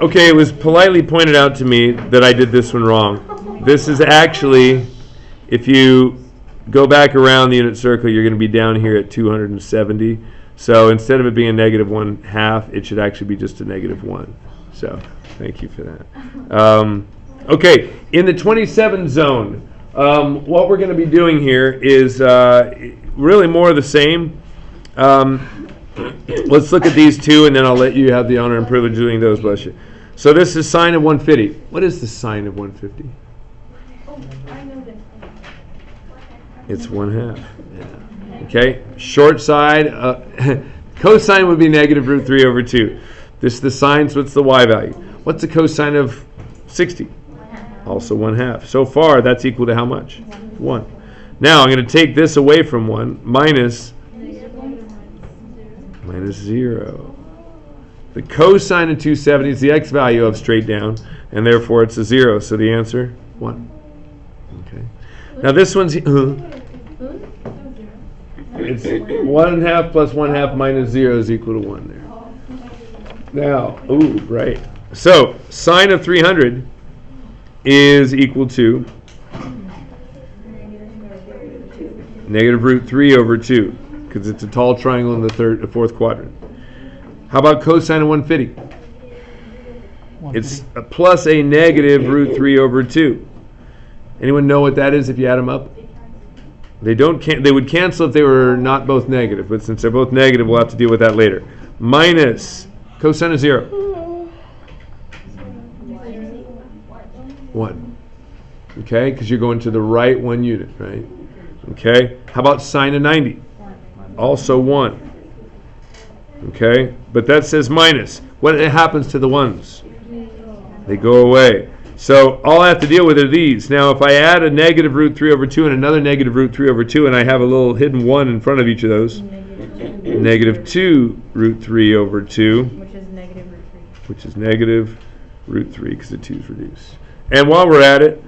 Okay, it was politely pointed out to me that I did this one wrong. This is actually, if you go back around the unit circle, you're going to be down here at 270. So instead of it being a negative 1/2, it should actually be just a negative 1. So thank you for that. Okay, in the 27 zone, what we're going to be doing here is really more of the same. Let's look at these two, and then I'll let you have the honor and privilege of doing those, bless you. So this is sine of 150. What is the sine of 150? It's 1/2. Yeah. Okay, short side, cosine would be negative root 3 over 2. This is the sine, so it's the y value. What's the cosine of 60? Also 1/2. So far, that's equal to how much? 1. Now, I'm going to take this away from 1, minus 0. The cosine of 270 is the x value of straight down, and therefore it's a 0. So the answer, 1. Okay. Now this one's, it's 1/2 plus 1/2 minus 0 is equal to 1 there. Now, right. So sine of 300 is equal to negative root 3 over 2, because it's a tall triangle in the fourth quadrant. How about cosine of 150? It's a plus a negative root 3 over 2. Anyone know what that is if you add them up? They would cancel if they were not both negative, but since they're both negative, we'll have to deal with that later. Minus cosine of 0. 1. Okay, because you're going to the right 1 unit, right? Okay. How about sine of 90? Also 1. Okay, but that says minus. What happens to the 1s? They go away. So all I have to deal with are these. Now, if I add a negative root 3 over 2 and another negative root 3 over 2, and I have a little hidden 1 in front of each of those, negative 2 root 3 over 2, which is negative root 3 because the 2 is reduced. And while we're at it,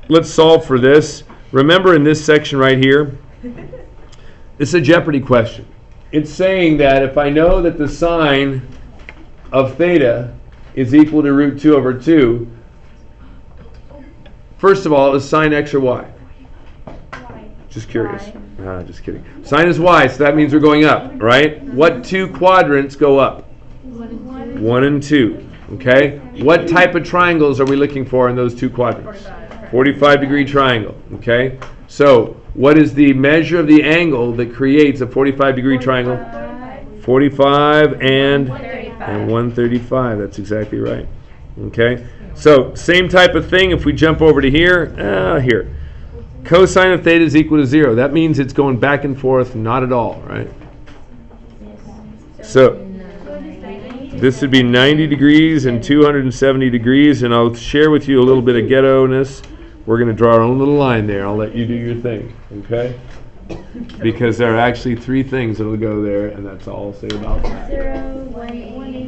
let's solve for this. Remember in this section right here, it's a Jeopardy question. It's saying that if I know that the sine of theta is equal to root 2 over 2, first of all, is sine x or y? Just curious. Just kidding. Sine is y, so that means we're going up, right? What two quadrants go up? 1 and 2. Okay? What type of triangles are we looking for in those two quadrants? 45-degree triangle. Okay? So, what is the measure of the angle that creates a 45-degree triangle? 45 and 135. That's exactly right. Okay? So, same type of thing if we jump over to here. Here. Cosine of theta is equal to 0. That means it's going back and forth, not at all, right? So, this would be 90 degrees and 270 degrees, and I'll share with you a little bit of ghetto-ness. We're going to draw our own little line there. I'll let you do your thing, okay? Because there are actually 3 things that will go there, and that's all I'll say about that. 0, 180.